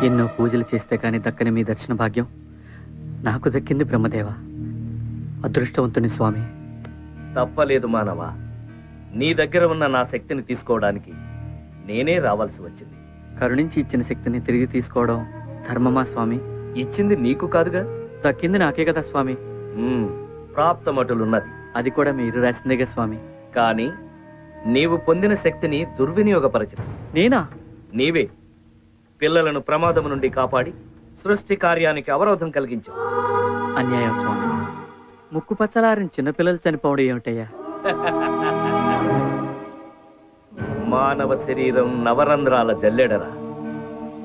ఎన్నో పూజలు చేస్తే కానీ దక్కని మీ దర్శన భాగ్యం నాకు దక్కింది బ్రహ్మదేవ. అదృష్టవంతుని స్వామి. తప్పలేదు మానవ, నీ దగ్గర ఉన్న నా శక్తిని తీసుకోవడానికి నేనే రావాల్సి వచ్చింది. కరుణించి ఇచ్చిన శక్తిని తిరిగి తీసుకోవడం ధర్మమా స్వామి? ఇచ్చింది నీకు కాదుగా, దక్కింది నాకే కదా స్వామి. ప్రాప్తమటులున్నది, అది కూడా మీరు రాసిందేగా స్వామి. కానీ నీవు పొందిన శక్తిని దుర్వినియోగపరచదు. నేనా? నీవే పిల్లలను ప్రమాదం నుండి కాపాడి సృష్టి కార్యానికి అవరోధం కలిగించావు. అన్యాయం స్వామి. ముక్కు పచ్చలారిన చిన్నపిల్లలు చనిపోవడం ఏమిటయ్యా? మానవ శరీరం నవరంధ్రాల జల్లెడరా,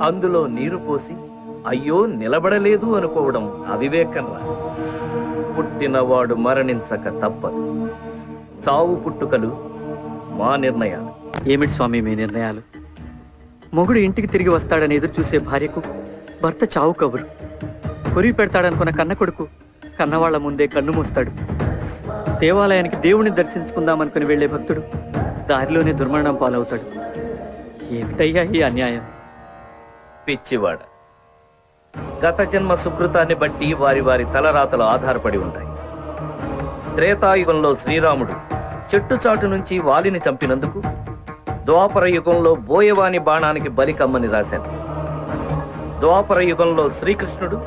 అందులో నీరు పోసి అయ్యో నిలబడలేదు అనుకోవడం అవివేకంరా. పుట్టినవాడు మరణించక తప్పదు. చావు పుట్టుకలు మా నిర్ణయాలు. ఏమిటి స్వామి మీ నిర్ణయాలు? మొగుడు ఇంటికి తిరిగి వస్తాడని ఎదురు చూసే భార్యకు భర్త చావు కబురు. కొరివి పెడతాడనుకున్న కన్న కొడుకు కన్నవాళ్ల ముందే కన్ను మూస్తాడు. దేవాలయానికి దేవుణ్ణి దర్శించుకుందామనుకుని వెళ్లే భక్తుడు దారిలోనే దుర్మరణం పాలవుతాడు. ఏమిటయ్యా ఈ అన్యాయం? పిచ్చివాడ, గత జన్మ సుకృతాన్ని బట్టి వారి వారి తలరాతలు ఆధారపడి ఉంటాయి. త్రేతాయుగంలో శ్రీరాముడు చెట్టుచాటు నుంచి వాలిని చంపినందుకు ద్వాపర యుగంలో బోయవాని బాణానికి బలి కమ్మని రాశాను. ద్వాపర యుగంలో శ్రీకృష్ణుడు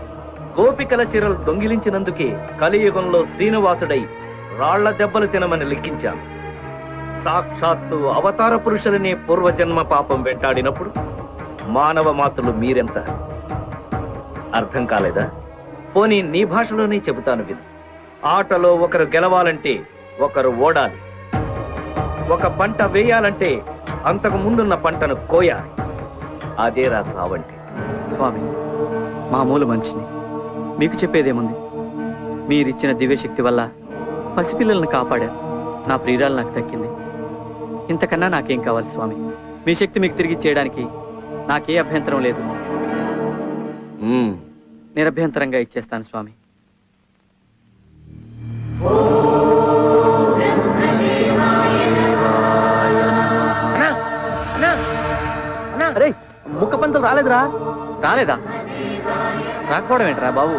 గోపికల చీరలు దొంగిలించినందుకే కలియుగంలో శ్రీనివాసుడై రాళ్ల దెబ్బలు తినమని లిఖించాను. సాక్షాత్తు అవతార పురుషులనే పూర్వజన్మ పాపం వెంటాడినప్పుడు మానవ మాతృలు మీరెంత? అర్థం కాలేదా? పోనీ నీ భాషలోనే చెబుతాను విను. ఆటలో ఒకరు గెలవాలంటే ఒకరు ఓడాలి. ఒక పంట వేయాలంటే అంతకు ముందున్న పంటను కోయాలి. అదేరా చావంటే. స్వామి, మామూలు మనిషిని, మీకు చెప్పేదేముంది? మీరిచ్చిన దివ్యశక్తి వల్ల పసిపిల్లలను కాపాడారు. నా ప్రియురాలు నాకు దక్కింది. ఇంతకన్నా నాకేం కావాలి స్వామి? మీ శక్తి మీకు తిరిగి చేయడానికి నాకే అభ్యంతరం లేదు. నిరభ్యంతరంగా ఇచ్చేస్తాను స్వామి. అరే, ముక్క పంతులు రాలేదురా? రాలేదా? రాకపోవడం ఏంట్రా బాబు?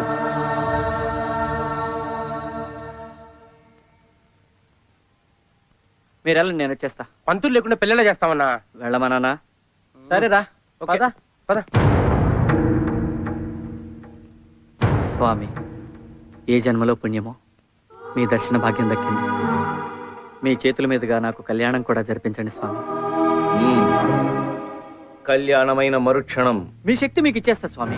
మీరెళ్ళండి, నేను వచ్చేస్తా. పంతులు లేకుండా పెళ్ళిలా చేస్తామన్నా. వెళ్ళమన్నా? సరేరా, పద పద. స్వామి, ఏ జన్మలో పుణ్యమో మీ దర్శన భాగ్యం దక్కింది. మీ చేతుల మీదుగా నాకు కళ్యాణం కూడా జరిపించండి స్వామి. కళ్యాణమైన మరుక్షణం మీ శక్తి మీకు ఇచ్చేస్తా స్వామి.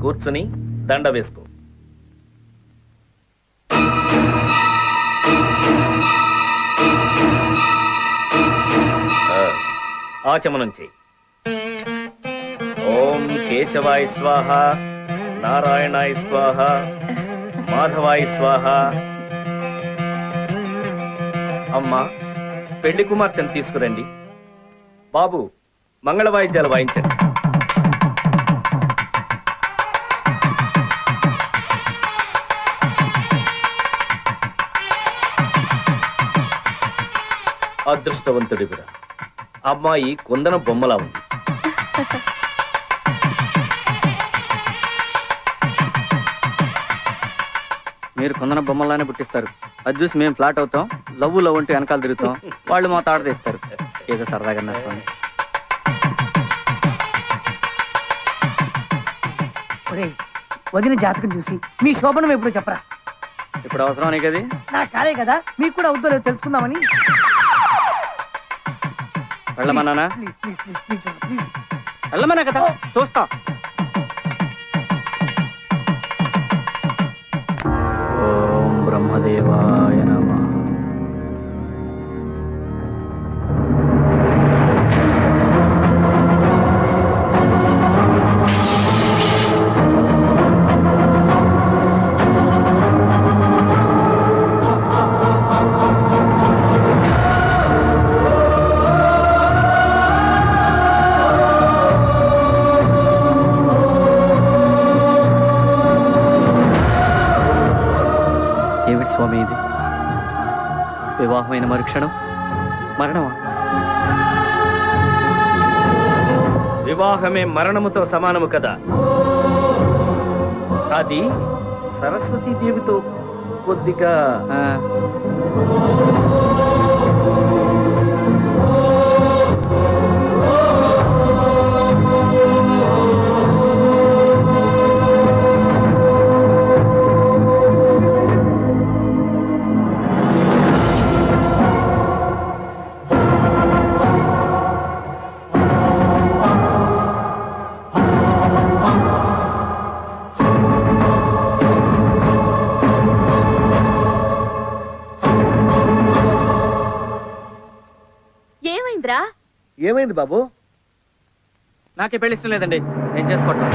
కూర్చుని దండ వేసుకో. ఆచమనం చెయ్యి. ఓం కేశవాయ స్వాహ, నారాయణాయ స్వాహ, మాధవాయ స్వాహ. అమ్మా, పెళ్లి కుమార్తెను తీసుకురండి. బాబు, మంగళ వాయిద్యాలు వాయించండి. అదృష్టవంతుడి కూడా అమ్మాయి కుందన బొమ్మలా ఉంది. మీరు కుందన బొమ్మలానే పుట్టిస్తారు. అది చూసి మేము ఫ్లాట్ అవుతాం. లవ్ అంటే వెనకాల తిరుగుతాం. వాళ్ళు మా తాట తీస్తారు. ఏదో సరదాగా స్వామి. వదిన జాతకం చూసి మీ శోభనం ఎప్పుడు చెప్పరా? ఇప్పుడు అవసరం కదా? నా కాలే కదా, మీకు కూడా అవుతుందో తెలుసుకుందామని. వెళ్ళమన్నానా? వెళ్ళమన్నా కదా, చూస్తా. ఓం బ్రహ్మదేవాయ నమః. వివాహమైన మరుక్షణం మరణమా? వివాహమే మరణముతో సమానము కదా. అది సరస్వతీదేవితో కొద్దిగా ఆ, ఏమైందిరా? ఏమైంది బాబు? నాకే పెళ్లి ఇష్టం లేదండి, నేను చేసుకోవటం.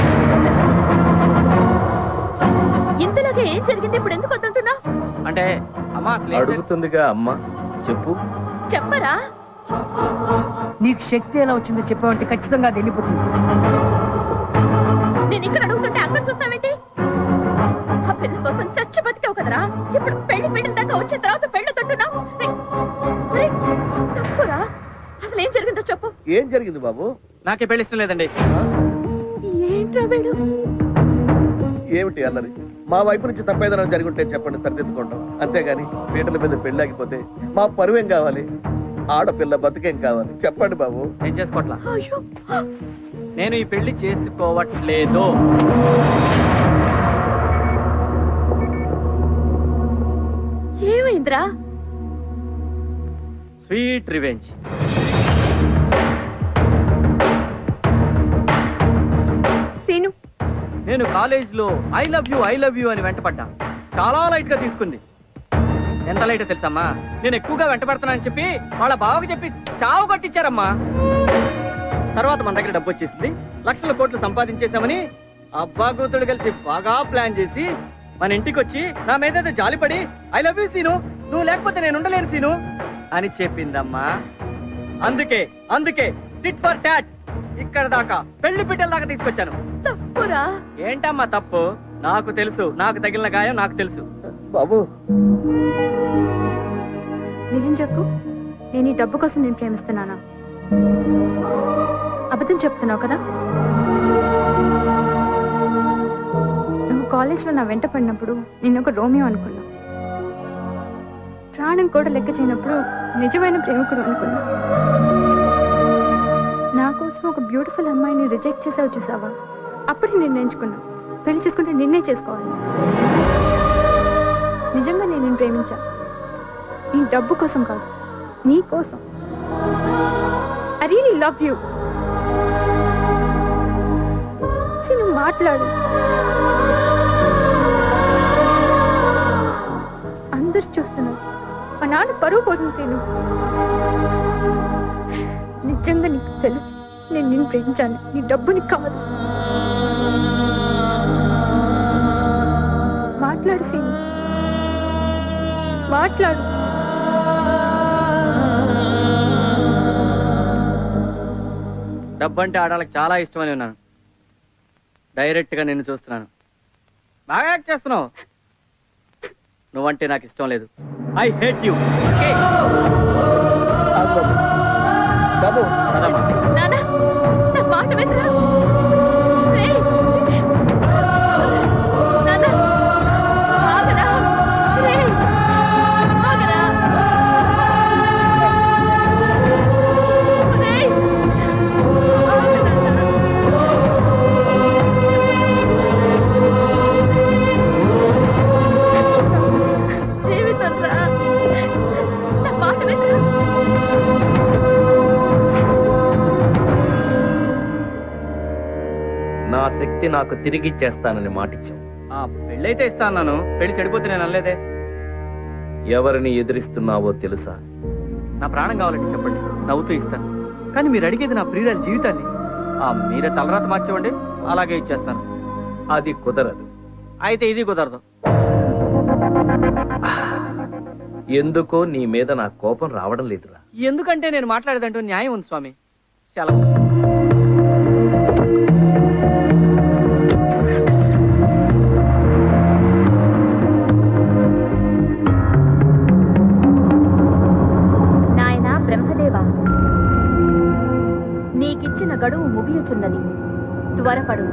ఇంతలాగా ఏం జరిగింది? ఇప్పుడు ఎందుకు వద్దంటున్నావు? అంటే అమ్మా అసలు ఏం జరిగింది? అడుగుతుందిగా అమ్మ, చెప్పు. చెప్పరా? నీకు శక్తి ఎలా వచ్చిందో చెప్పావంటే ఖచ్చితంగా అది వెళ్ళిపోతుంది. నేను ఇక్కడ అడుగుతుంటే అక్కడ చూస్తావేంటి? ఆ పిల్ల కోసం చచ్చి బతికావు కదరా. ఇప్పుడు పెళ్లి దాకా వచ్చిన తర్వాత పెళ్లి తొట్టున్నావు. తప్పురా. అసలు ఏం జరిగిందో చెప్పు. ఏం జరిగింది బాబు? నాకే పెళ్లి ఇష్టం లేదండి. ఏంట్రా వీడు? ఏమిటి అన్నది? మా వైపు నుంచి తప్పేదైనా జరుగుంటే చెప్పండి, సరిదిద్దుకుంటాం. అంతేగాని పీటల మీద పెళ్ళాగిపోతే మా పరువేం కావాలి? ఆడపిల్ల బతుకేం కావాలి? చెప్పండి బాబు. నేను చేసుకోవట్లా. అయ్యో, నేను ఈ పెళ్లి చేసుకోవట్లేదు. ఏమైందిరా? Sweet revenge. సీను, నేను కాలేజీలో ఐ లవ్ యూ అని వెంటపడ్డా. చాలా లైట్ గా తీసుకుంది. ఎంత లైట్ తెలుసమ్మా? నేను ఎక్కువగా వెంటపడుతున్నానని చెప్పి వాళ్ళ బావకి చెప్పి చావు కొట్టించారమ్మా. తర్వాత మన దగ్గర డబ్బు వచ్చేసింది, లక్షల కోట్లు సంపాదించేశామని అబ్బా కూతుడు కలిసి బాగా ప్లాన్ చేసి మన ఇంటికి వచ్చి నా మీద జాలిపడి ఐ లవ్ యూ సీను, నువ్వు లేకపోతే నేను ఉండలేను సీను అని చెప్పిందమ్మా. అందుకే టిట్ ఫర్ టాట్ ఇక్కడ దాకా, పెళ్లి పిట్టల దాకా తీసుకొచ్చాను. తప్పురా. ఏంటమ్మా తప్పు? నాకు తెలుసు, నాకు తగిలిన గాయం నాకు తెలుసు. బాబు నిజం చెప్పు, నేను ఈ డబ్బు కోసం నేను ప్రేమిస్తున్నానా? అబద్ధం చెప్తున్నావు కదా? నువ్వు కాలేజ్లో నా వెంట పడినప్పుడు నేను ఒక రోమియో అనుకున్నా. ప్రాణం కూడా లెక్క చేయనప్పుడు నిజమైన ప్రేమికుడు అనుకున్నా. నా కోసం ఒక బ్యూటిఫుల్ అమ్మాయిని రిజెక్ట్ చేసావు చూసావా? అప్పుడు నేను ఎంచుకున్నా, పెళ్లి చేసుకుంటే నిన్నే చేసుకోవాలి. నిజంగా నేను నిన్ను ప్రేమించా. నీ డబ్బు కోసం కాదు, నీ కోసం. I really love you. నువ్వు మాట్లాడు. అందరు చూస్తున్నారు, మా నాన్న పరువు పోతుంది సీను. నిజంగా నీకు తెలుసు నేను నిన్ను ప్రేమించాను, నీ డబ్బుని కాదు. మాట్లాడు సీను, మాట్లాడు. డబ్బు అంటే ఆడాలకు చాలా ఇష్టం అని ఉన్నాను. డైరెక్ట్ గా నిన్ను చూస్తున్నాను, బాగా యాక్ట్ చేస్తున్నావు. నువ్వంటే నాకు ఇష్టం లేదు. I hate you. ఆగు బాబు. బాబు నాన్న, నా మాట వినరా? రేయ్, నాన్న, ఆగరా? రేయ్, ఆగరా? రేయ్, జీవితం రా, నా మాట వినరా? నా శక్తి నాకు తిరిగిచ్చేస్తానని మాటిచ్చావు. ఆ పెళ్ళైతే ఇస్తా అన్నాను, పెళ్లి చెడిపోతే నేను అనలేదే. ఎవరిని ఎదిరిస్తున్నావో తెలుసా? నా ప్రాణం కావాలంటే చెప్పండి, నవ్వుతూ ఇస్తాను. కానీ మీరు అడిగేది నా ప్రియురాలి జీవితాన్ని. మీరే తలరాత మార్చేవండి, అలాగే ఇచ్చేస్తాను. అది కుదరదు. అయితే ఇది కుదరదు. ఎందుకో నీ మీద నా కోపం రావడం లేదురా. ఎందుకంటే నేను మాట్లాడేదంటూ న్యాయం ఉంది స్వామి. సెలవు. గడువు ముగియుచున్నది. త్వరపడు.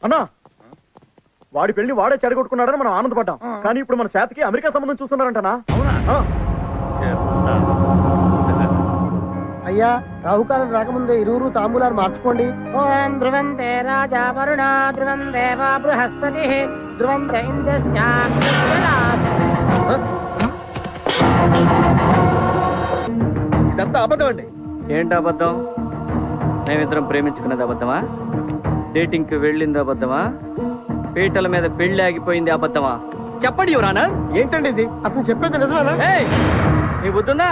అన్నా వాడి పెళ్లి వాడే చెడగొట్టుకున్నాడని మనం ఆనందపడ్డాం, కానీ ఇప్పుడు మన శాతకి అమెరికా సంబంధం చూస్తున్నారంటనా? అవునా? అయ్యా రాహుకాలం రాకముందే ఇరువురు తాంబూలాలు మార్చుకోండి. ఓం ధ్రువంతే రాజా వరుణ ధ్రువం దేవా బృహస్పతి ధ్రువం ఇదంతా అబద్ధం అండి. ఏంటి అబద్ధం? మేమిద్దరం ప్రేమించుకున్నది అబద్ధమా? డేటింగ్ కి వెళ్ళింది అబద్ధమా? పీటల మీద పెళ్లి ఆగిపోయింది అబద్ధమా? చెప్పండి యువరానా. ఏంటండి ఇది? అతను చెప్పేది నిజమేనా? నీ బుద్ధుందా?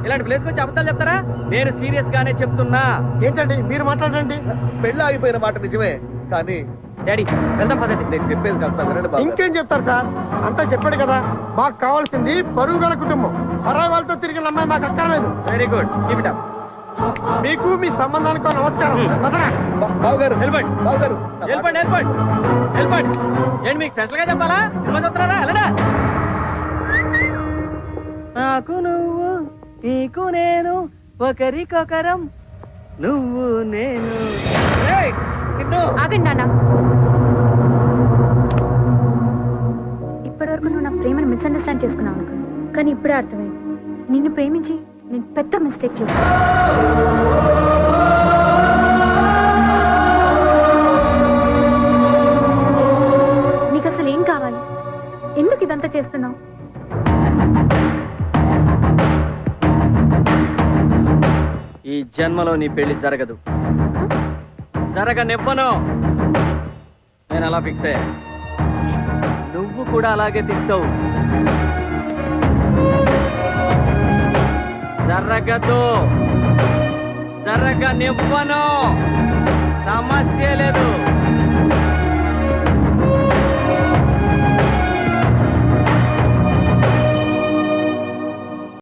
ఇలాంటి ప్లేస్ వచ్చి అబద్ధాలు చెప్తారా? నేను సీరియస్ గానే చెప్తున్నా. ఏంటండి మీరు మాట్లాడండి. పెళ్లి ఆగిపోయిన మాట నిజమే, కానీ డాడీ వెళ్దాం పదండి. నేను చెప్పేది కాస్త వినండి బాబు. ఇంకేం చెప్తారు సార్? అంతా చెప్పాడు కదా. మాకు కావాల్సింది పరువు గల కుటుంబం. పరాయి వాళ్ళతో తిరిగిన అమ్మాయి మాకు అక్కర్లేదు. Very good, keep it up. మీకు మీ సంబంధానికి నమస్కారం. బావగారు వెళ్ళిపోండి. బావగారు వెళ్ళిపోండి వెళ్ళిపోండి వెళ్ళిపోండి. ఏంటి మీకు స్పెషల్ గా చెప్పాలా? సినిమా చూస్తున్నారా? వెళ్ళడా. నాకు నువ్వు నీకు నేను ఒకరికొకరం నువ్వు నేను. ఆగండి నాన్న. ఇప్పటివరకు నువ్వు నా ప్రేమను మిస్అండర్స్టాండ్ చేసుకున్నావు అనుకున్నా, కానీ ఇప్పుడే అర్థమైంది. నిన్ను ప్రేమించి నేను పెద్ద మిస్టేక్ చేశాను. నీకు అసలు ఏం కావాలి? ఎందుకు ఇదంతా చేస్తున్నావు? ఈ జన్మలో నీ పెళ్లి జరగదు, జరగనివ్వను. నేను అలా ఫిక్స్ అయ్యా, నువ్వు కూడా అలాగే ఫిక్స్ అవు. జరగదు, జరగనివ్వను. సమస్య లేదు.